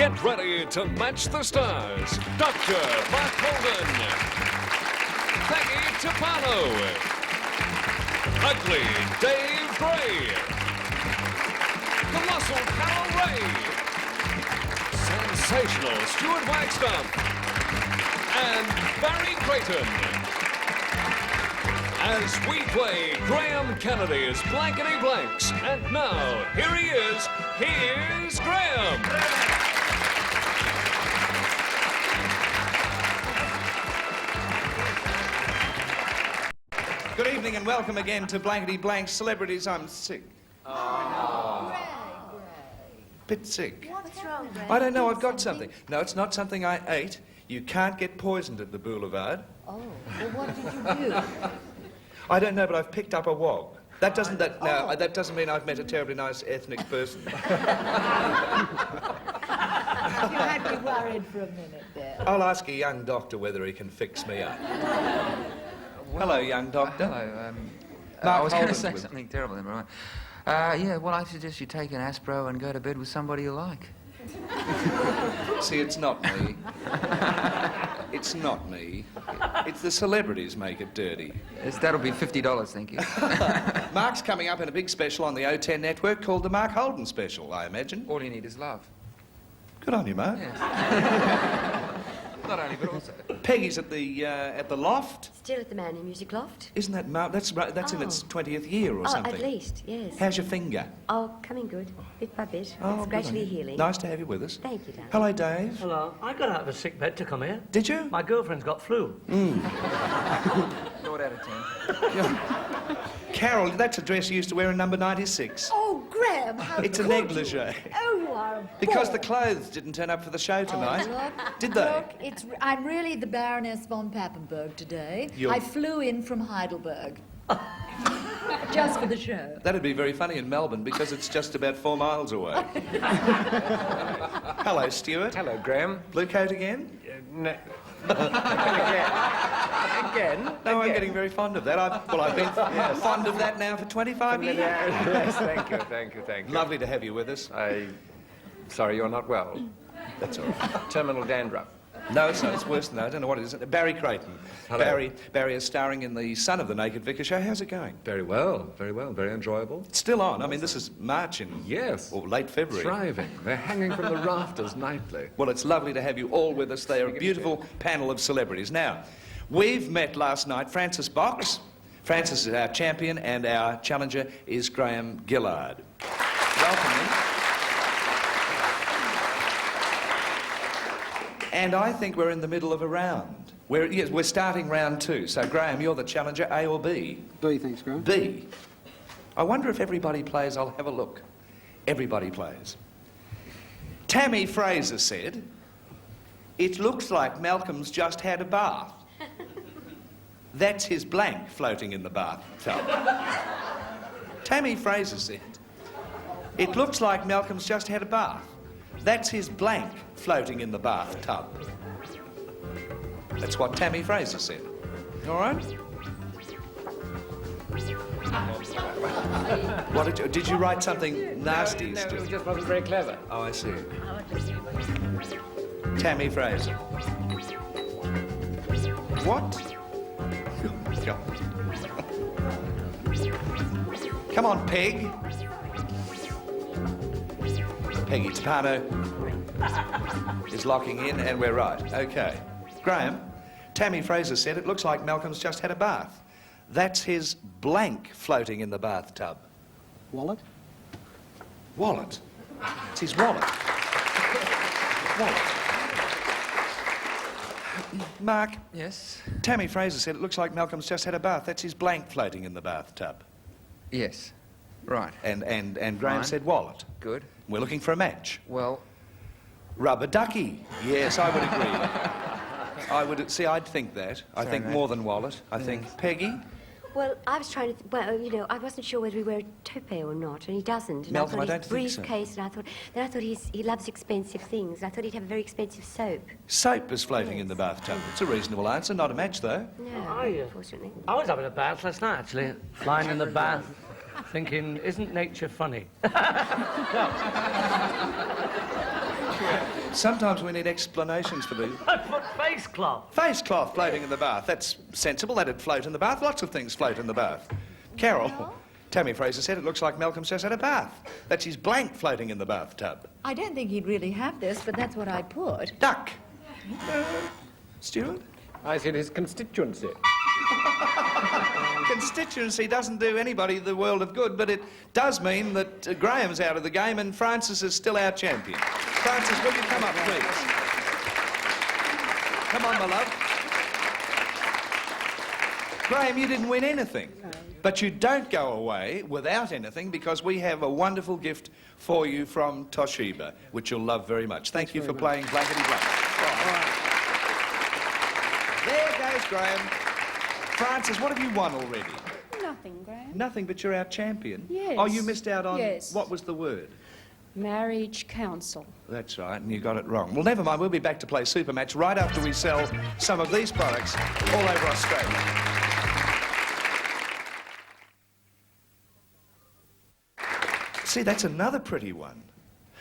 Get ready to match the stars. Dr. Mark Holden, Peggy Tupano, Ugly Dave Gray, Colossal Carol Ray, Sensational Stuart Wagstaff, and Barry Creighton. As we play Graham Kennedy's Blankety Blanks. And now, here he is. Here's Graham. Good evening and welcome again to Blankety Blanks Celebrities. I'm sick. Oh. Bit sick. What's wrong, Greg? I don't know, I've got something. No, it's not something I ate. You can't get poisoned at the Boulevard. Oh, well, what did you do? I don't know, but I've picked up a wog. That doesn't mean I've met a terribly nice ethnic person. You had me worried for a minute there. I'll ask a young doctor whether he can fix me up. Hello, young doctor. Hello. Mark I was going to Holden's say with- something terrible then, right? Yeah, well, I suggest you take an Aspro and go to bed with somebody you like. See, it's not me. It's not me. It's the celebrities make it dirty. Yes, that'll be $50, thank you. Mark's coming up in a big special on the O10 network called the Mark Holden Special, I imagine. All you need is love. Good on you, Mark. Yes. Not only, but also. Peggy's at the Loft. Still at the Manny Music Loft? Isn't that Mark? That's in its 20th year or Oh, something. at least, yes. How's your finger? Oh, coming good, bit by bit. Oh, It's good gradually on you. healing. Nice to have you with us. Thank you, darling. Hello, Dave. Hello. I got out of a sick bed to come here. Did you? My girlfriend's got flu. Lord out of 10. Carol, that's a dress you used to wear in number 96. Oh, Graham, how It's a could you? negligee. Oh, you are a Because bore. the clothes didn't turn up for the show tonight. Did they? Look, I'm really the Baroness von Pappenberg today. You're- I flew in from Heidelberg. Just for the show. That'd be very funny in Melbourne because it's just about 4 miles away. Hello, Stuart. Hello, Graham. Blue coat again? No. Again? No, I'm getting very fond of that. I've been fond of that now for 25 years. Yes, thank you. Lovely to have you with us. Sorry you're not well. That's all right. Terminal dandruff. No, it's not. It's worse than that. I don't know what it is. Barry Creighton. Hello. Barry is starring in the Son of the Naked Vicar show. How's it going? Very well, very enjoyable. It's still on. I mean, this is March in... Yes. Or late February. Thriving. They're hanging from the rafters nightly. Well, it's lovely to have you all with us. They are a beautiful panel of celebrities. Now, we've met last night Francis Box. Francis is our champion, and our challenger is Graham Gillard. Welcome in. And I think we're in the middle of a round. We're starting round 2. So, Graham, you're the challenger, A or B? B, thanks, Graham. B. I wonder if everybody plays. I'll have a look. Everybody plays. Tammy Fraser said, "It looks like Malcolm's just had a bath. That's his blank floating in the bathtub." Tammy Fraser said, "It looks like Malcolm's just had a bath. That's his blank floating in the bathtub." That's what Tammy Fraser said. All right? What did you write something nasty? No, it just wasn't very clever. Oh, I see. Tammy Fraser. What? Come on, Peg. Peggy Tupano is locking in, and we're right. Okay. Graham, Tammy Fraser said it looks like Malcolm's just had a bath. That's his blank floating in the bathtub. Wallet? Wallet. It's his wallet. Wallet. Mark, Yes? Tammy Fraser said it looks like Malcolm's just had a bath. That's his blank floating in the bathtub. Yes. Right. And Graham Fine. said wallet. Good. We're looking for a match. Well, Rubber ducky. Yes, I would agree. I'd think that. I Sorry, think mate. more than wallet. I think Peggy. Well, I was trying to... Well, you know, I wasn't sure whether he wear a toupee or not, and he doesn't. And Malcolm, I I thought don't his think so. briefcase, and I thought he loves expensive things. And I thought he'd have a very expensive soap. Soap is floating in the bathtub. It's a reasonable answer. Not a match, though. No, Oh, yeah. unfortunately. I was having a bath last night, actually. Lying in the bath. thinking, isn't nature funny? Sometimes we need explanations for these. I put face cloth. Face cloth floating in the bath. That's sensible. That'd float in the bath. Lots of things float in the bath. Carol, Tammy Fraser said it looks like Malcolm's just had a bath. That's his blank floating in the bathtub. I don't think he'd really have this, but that's what I put. Duck. Stuart? I said his constituency. Constituency doesn't do anybody the world of good, but it does mean that Graham's out of the game and Francis is still our champion. Francis, will you come up, please? Come on, my love. Graham, you didn't win anything. No. But you don't go away without anything because we have a wonderful gift for you from Toshiba, which you'll love very much. Thank you for playing Blankety Blank. There goes Graham. Francis, what have you won already? Nothing, Graham. Nothing, but you're our champion. Yes. Oh, you missed out on... Yes. What was the word? Marriage council. That's right, and you got it wrong. Well, never mind, we'll be back to play Supermatch right after we sell some of these products all over Australia. See, that's another pretty one.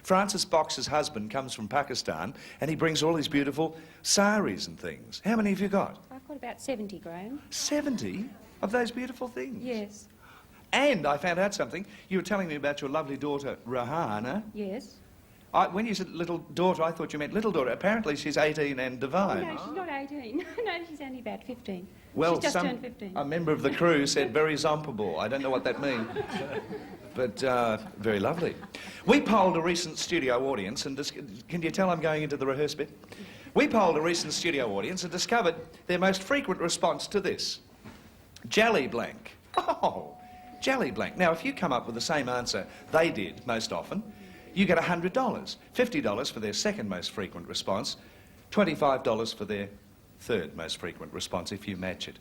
Francis Box's husband comes from Pakistan and he brings all these beautiful saris and things. How many have you got? I've got about 70, Graham. 70 of those beautiful things? Yes. And I found out something. You were telling me about your lovely daughter, Rahana. Yes. When you said little daughter, I thought you meant little daughter. Apparently she's 18 and divine. No, she's not 18. No, she's only about 15. Well, she's just turned 15. A member of the crew said very zompable. I don't know what that means. But very lovely. We polled a recent studio audience and... Can you tell I'm going into the rehearse bit? We polled a recent studio audience and discovered their most frequent response to this. Jelly blank. Oh, jelly blank. Now, if you come up with the same answer they did most often, you get $100. $50 for their second most frequent response, $25 for their third most frequent response if you match it.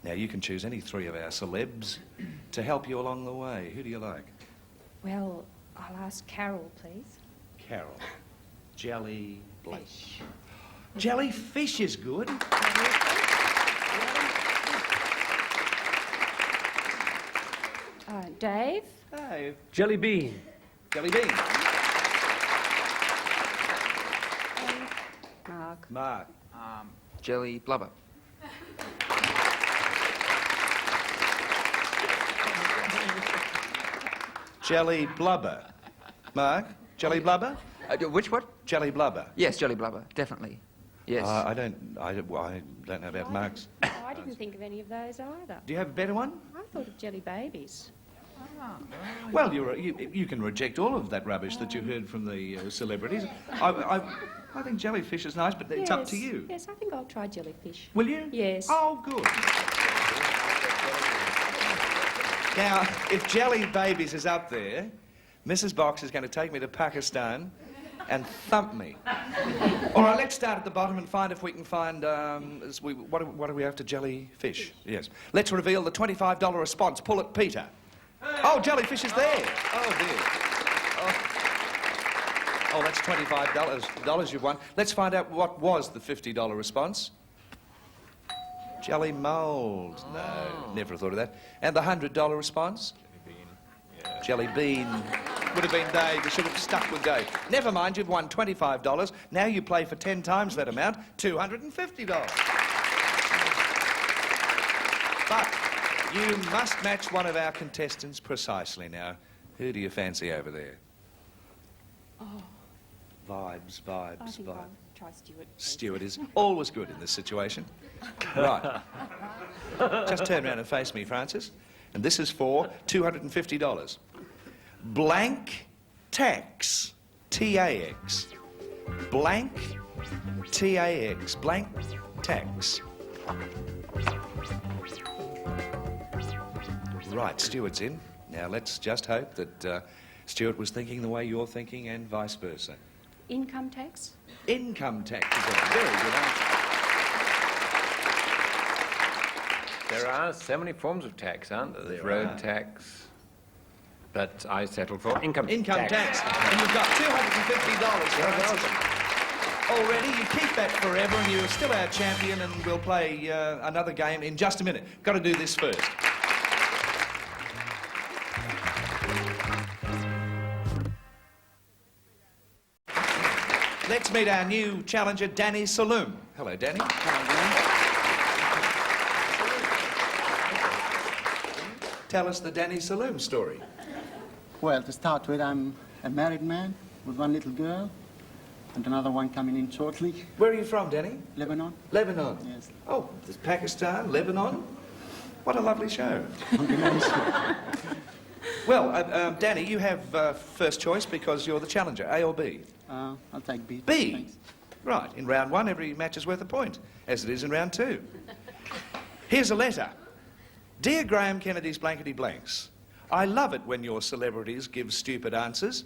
Now, you can choose any three of our celebs to help you along the way. Who do you like? Well, I'll ask Carol, please. Carol. Jelly blank. Jellyfish is good. Dave. Hey. Jelly bean. Jelly bean. Mark. Mark. Jelly blubber. Jelly blubber. Mark? Jelly blubber? Which what? Jelly blubber. Yes, jelly blubber, definitely. Yes. I don't know about Mark's. Oh, I didn't think of any of those either. Do you have a better one? I thought of jelly babies. Well, you can reject all of that rubbish that you heard from the celebrities. I think jellyfish is nice, but it's up to you. Yes, I think I'll try jellyfish. Will you? Yes. Oh, good. Now, if Jelly Babies is up there, Mrs. Box is going to take me to Pakistan and thump me. All right, let's start at the bottom and find if we can find... what are we after? Jellyfish? Yes. Let's reveal the $25 response. Pull it, Peter. Oh, jellyfish is there. Oh, dear. Oh, that's $25 you've won. Let's find out what was the $50 response. Jelly mould. No, never thought of that. And the $100 response? Jelly bean. Yeah. Jelly bean. Would have been Dave. You should have stuck with Dave. Never mind, you've won $25. Now you play for 10 times that amount, $250. But you must match one of our contestants precisely now. Who do you fancy over there? Oh. Vibes. I think I'll try Stuart. Stuart is always good in this situation. Right. Just turn around and face me, Francis. And this is for $250. Blank tax. T-A-X. Blank T-A-X. Blank tax. Right, Stuart's in. Now let's just hope that Stuart was thinking the way you're thinking and vice versa. Income tax? Income tax is a very good answer. There are so many forms of tax, aren't there? There's road tax. But I settled for income tax. Income tax. And you've got $250, Francis. Already, you keep that forever and you're still our champion and we'll play another game in just a minute. Got to do this first. Let's meet our new challenger, Danny Saloom. Hello, Danny. Tell us the Danny Saloom story. Well, to start with, I'm a married man with one little girl and another one coming in shortly. Where are you from, Danny? Lebanon. Lebanon. Yes. Oh, there's Pakistan, Lebanon. What a lovely show. Well, Danny, you have first choice because you're the challenger, A or B? I'll take B. B. Thanks. Right. In round one, every match is worth a point, as it is in round two. Here's a letter. Dear Graham Kennedy's blankety blanks, I love it when your celebrities give stupid answers,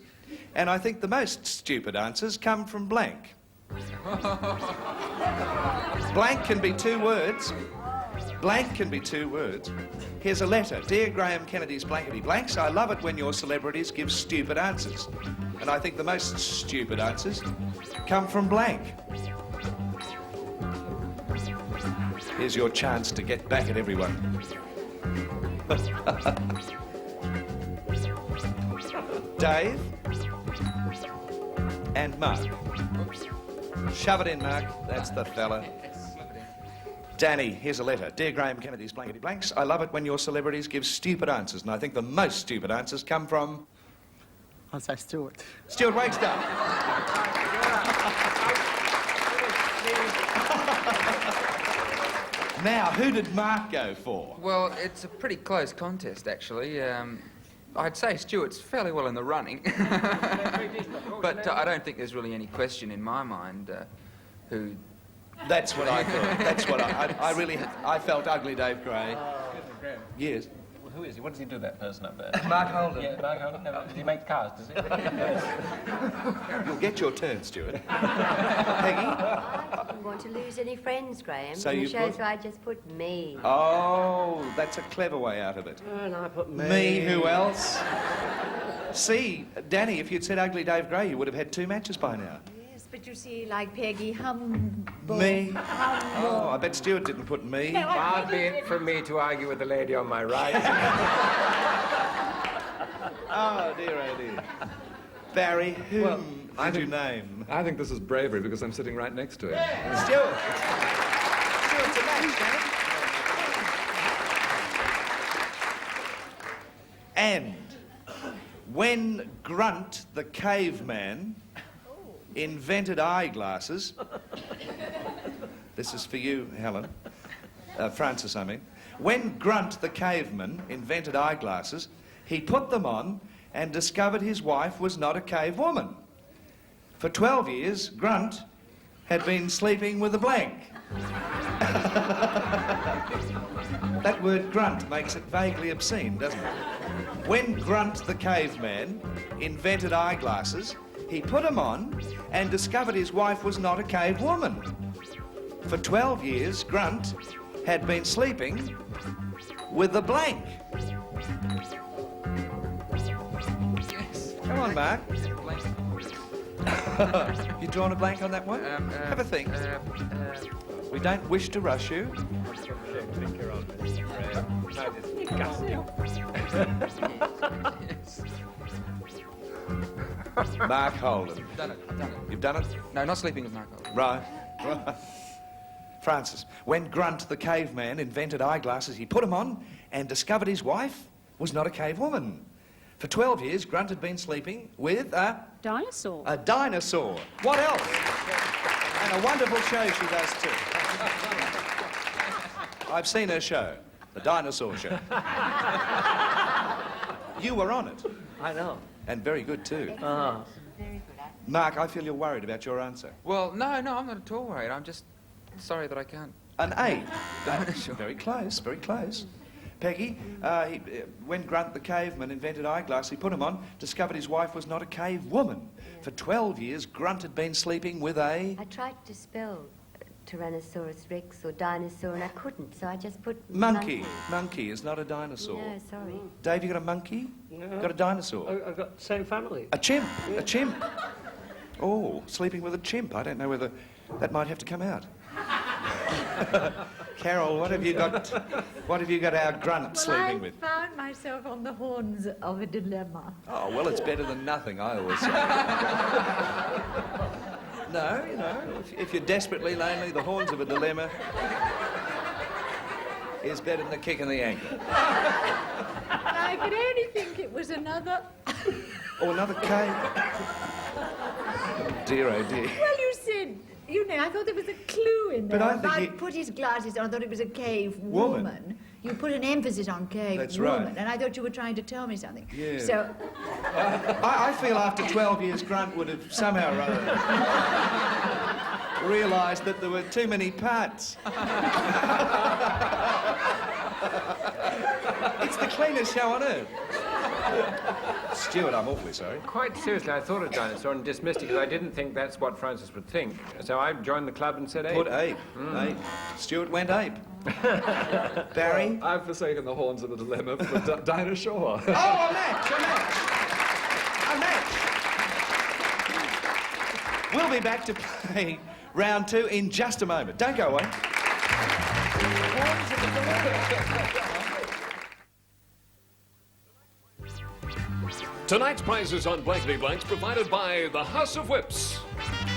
and I think the most stupid answers come from blank. Blank can be 2 words. Blank can be 2 words. Here's a letter. Dear Graham Kennedy's blankety blanks, I love it when your celebrities give stupid answers. And I think the most stupid answers come from blank. Here's your chance to get back at everyone. Dave and Mark. Shove it in, Mark. That's the fella. Danny, here's a letter. Dear Graham Kennedy's blankety blanks, I love it when your celebrities give stupid answers, and I think the most stupid answers come from... I'll say Stuart. Stuart Wagstaff. Now, who did Mark go for? Well, it's a pretty close contest, actually. I'd say Stuart's fairly well in the running. But I don't think there's really any question in my mind who... That's what I thought. That's what I felt ugly Dave Gray. Yes. Well, who is he? What does he do, that person up there? Mark Holden. Yeah, Mark Holden. No, does he make cars, does he? You'll get your turn, Stuart. Peggy? I didn't want to lose any friends, Graham. So in the you show, put- so I just put me. Oh, that's a clever way out of it. And I put Me, who else? See, Danny, if you'd said ugly Dave Gray, you would have had 2 matches by now. Yes, but you see, like Peggy, humble. Me? Humble. Oh, I bet Stuart didn't put me. Far be it from me to argue with the lady on my right. Oh, dear, oh, dear. Barry, whom Well, I did you think- name? I think this is bravery because I'm sitting right next to him. Stuart. Stuart's a match, Danny. And when Grunt the caveman invented eyeglasses, this is for you, Helen, Francis, I mean. When Grunt the caveman invented eyeglasses, he put them on and discovered his wife was not a cave woman. For 12 years, Grunt had been sleeping with a blank. That word grunt makes it vaguely obscene, doesn't it? When Grunt the caveman invented eyeglasses, he put them on and discovered his wife was not a cave woman. For 12 years, Grunt had been sleeping with a blank. Yes. Come on, Mark. You drawn a blank on that one? Have a think. We don't wish to rush you. Mark Holden. Done it. I've done it. You've done it? No, not sleeping with Mark Holden. Right. Francis, when Grunt the caveman invented eyeglasses, he put them on and discovered his wife was not a cave woman. For 12 years, Grunt had been sleeping with Dinosaur. a dinosaur. What else? And a wonderful show she does too. I've seen her show, The Dinosaur Show. You were on it, I know. and very good too. Ah. Mark, I feel you're worried about your answer. Well, no, I'm not at all worried. I'm just sorry that I can't. An A. Sure. Very close, very close. Peggy, when Grunt the caveman invented eyeglasses, he put them on, discovered his wife was not a cave woman. For 12 years, Grunt had been sleeping with a... I tried to spell Tyrannosaurus Rex or dinosaur and I couldn't, so I just put Monkey. Monkey is not a dinosaur. No, sorry. Dave, you got a monkey? No. Got a dinosaur? I've got the same family. A chimp. A chimp. Oh, sleeping with a chimp. I don't know whether that might have to come out. Carol, what have you got? What have you got our Grunt sleeping with? I found myself on the horns of a dilemma. Oh, well, it's better than nothing, I always say. No, if you're desperately lonely, the horns of a dilemma is better than a kick in the ankle. I could only think it was another... Or another cave. Dear, oh dear. Well, you said, I thought there was a clue in there. But I think If he- put his glasses on, I thought it was a cave Woman. woman. You put an emphasis on cave That's woman, right. and I thought you were trying to tell me something. Yeah. So, I feel after 12 years, Grunt would have somehow or other realised that there were too many parts. It's the cleanest show on earth. Stuart, I'm awfully sorry. Quite seriously, I thought of dinosaur and dismissed it because I didn't think that's what Francis would think. So I joined the club and said ape. Put ape. Ape. Stuart went ape. Barry? I've forsaken the horns of the dilemma for Dinah Shaw. Oh, a match! A match! We'll be back to play round 2 in just a moment. Don't go away. Tonight's prizes on Blankety Blanks provided by the House of Whips.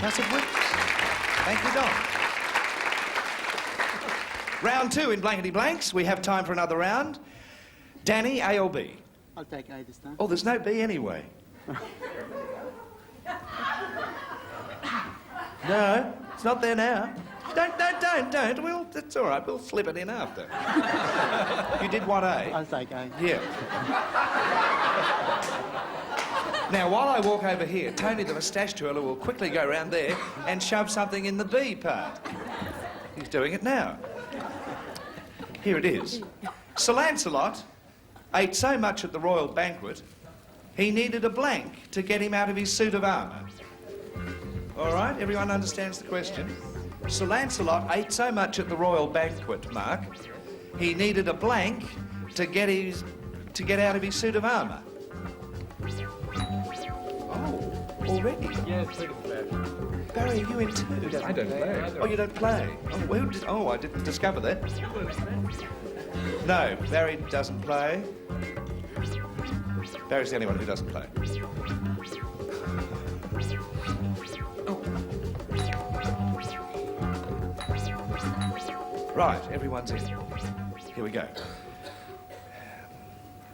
House of Whips. Thank you, Don. Round 2 in Blankety Blanks. We have time for another round. Danny, A or B? I'll take A this time. Oh, there's no B anyway. No, it's not there now. Don't. It's all right. We'll slip it in after. You did what, A? I'll take A. Yeah. Now, while I walk over here, Tony the moustache twirler will quickly go round there and shove something in the B part. He's doing it now. Here it is. Sir Lancelot ate so much at the royal banquet, he needed a blank to get him out of his suit of armour. All right, everyone understands the question? Sir Lancelot ate so much at the royal banquet, Mark, he needed a blank to get out of his suit of armour. Oh, already? Yeah, it's pretty flat. Barry, are you in too? I don't play. Oh, you don't play? I didn't discover that. No, Barry doesn't play. Barry's the only one who doesn't play. Right, everyone's in. Here we go.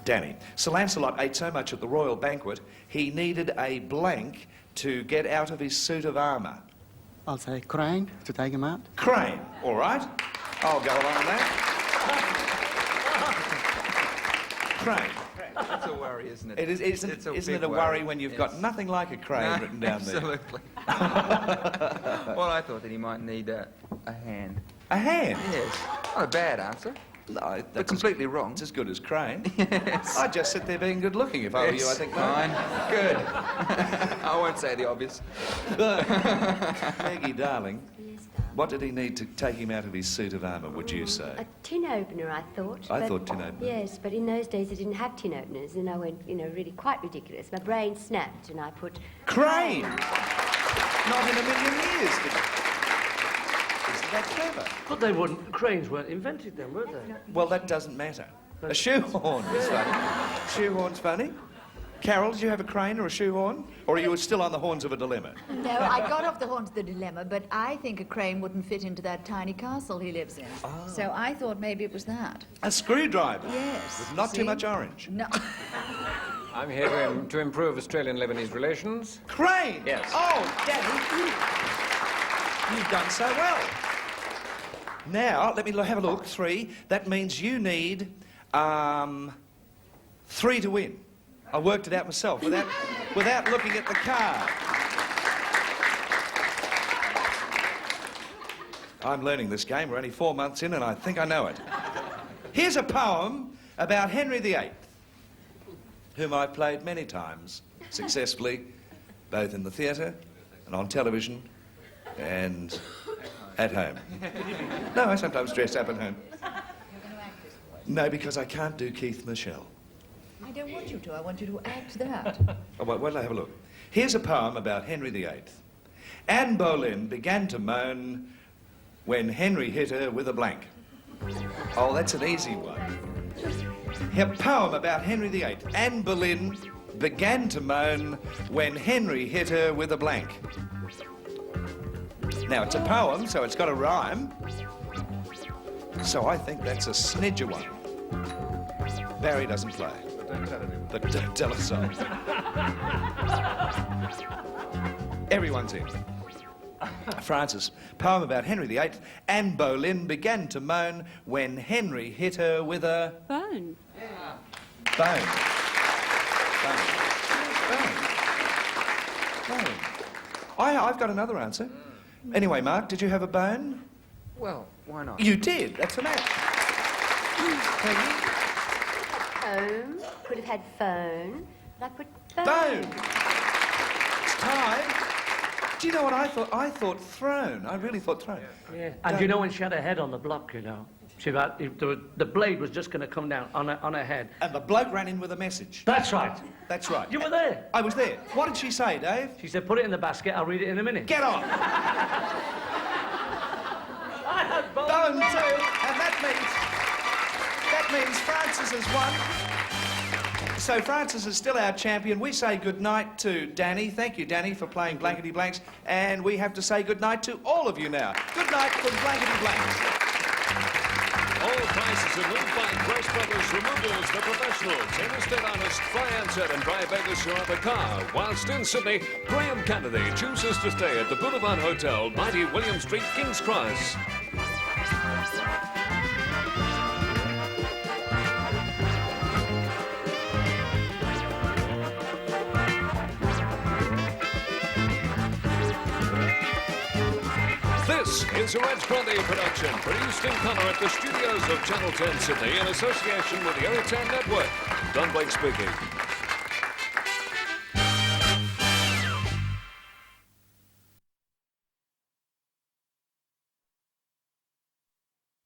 Danny, Sir Lancelot ate so much at the royal banquet, he needed a blank to get out of his suit of armour. I'll say crane to take him out. Crane, all right. I'll go along with that. Crane. That's a worry, isn't it? It is, isn't It's it big a worry when you've yes. got nothing like a crane No, written down absolutely. Well, I thought that he might need a hand. there? A hand? Yes. Not a bad answer, No, but that's completely wrong. It's as good as crane. Yes. I'd just sit there being good looking if I were you, I think. Fine. Good. I won't say the obvious. Maggie, darling, yes, darling. what did he need to take him out of his suit of armour, would you say? A tin opener, I thought. I but- thought tin opener. Yes, but in those days I didn't have tin openers, and I went, really quite ridiculous. My brain snapped, and I put... Crane! Not in a million years. Isn't that clever? But cranes weren't invented then, were they? Well, that doesn't matter. A shoehorn is funny. Shoehorn's funny. Carol, did you have a crane or a shoehorn? Or are you still on the horns of a dilemma? No, I got off the horns of the dilemma, but I think a crane wouldn't fit into that tiny castle he lives in. Oh. So I thought maybe it was that. A screwdriver? Yes. With not See? too much orange. No. I'm here to improve Australian-Lebanese relations. Crane! Yes. Oh, Daddy, you've done so well. Now, let me have a look. 3. That means you need 3 to win. I worked it out myself without looking at the card. I'm learning this game. We're only 4 months in and I think I know it. Here's a poem about Henry VIII, whom I've played many times successfully, both in the theatre and on television and at home. No, I sometimes dress up at home. No, because I can't do Keith Michelle. I don't want you to. I want you to act that. Oh, well, have a look. Here's a poem about Henry VIII. Anne Boleyn began to moan when Henry hit her with a blank. Oh, that's an easy one. A poem about Henry VIII. Anne Boleyn began to moan when Henry hit her with a blank. Now, it's a poem, so it's got a rhyme. So I think that's a snidger one. Barry doesn't play. But don't tell us so. Everyone's in. Francis, poem about Henry VIII. Anne Boleyn began to moan when Henry hit her with a... Bone. bone. Bone. I've got another answer. Anyway, Mark, did you have a bone? Well, why not? You did. That's the match. Peggy? Home. Could have had phone. But I put bone. Bone. It's tied. Do you know what I thought? I thought throne. I really thought throne. Yeah. And you know when she had her head on the block, you know, the blade was just going to come down on her head. And the bloke ran in with a message. That's right. That's right. You were there. I was there. What did she say, Dave? She said, put it in the basket, I'll read it in a minute. Get on. I had both. Bone too. And that means Francis has won. So Francis is still our champion. We say goodnight to Danny. Thank you, Danny, for playing Blankety Blanks. And we have to say goodnight to all of you now. Good night from Blankety Blanks. All prizes are moved by Grace Brothers Removals, the professionals. Interstate artist Fry Ansett and Bri Vegas are the car. Whilst in Sydney, Graham Kennedy chooses to stay at the Boulevard Hotel, 90 William Street, King's Cross. This is a Reg Bronte production, produced in colour at the studios of Channel 10 Sydney in association with the Eritan Network. Don Blake speaking.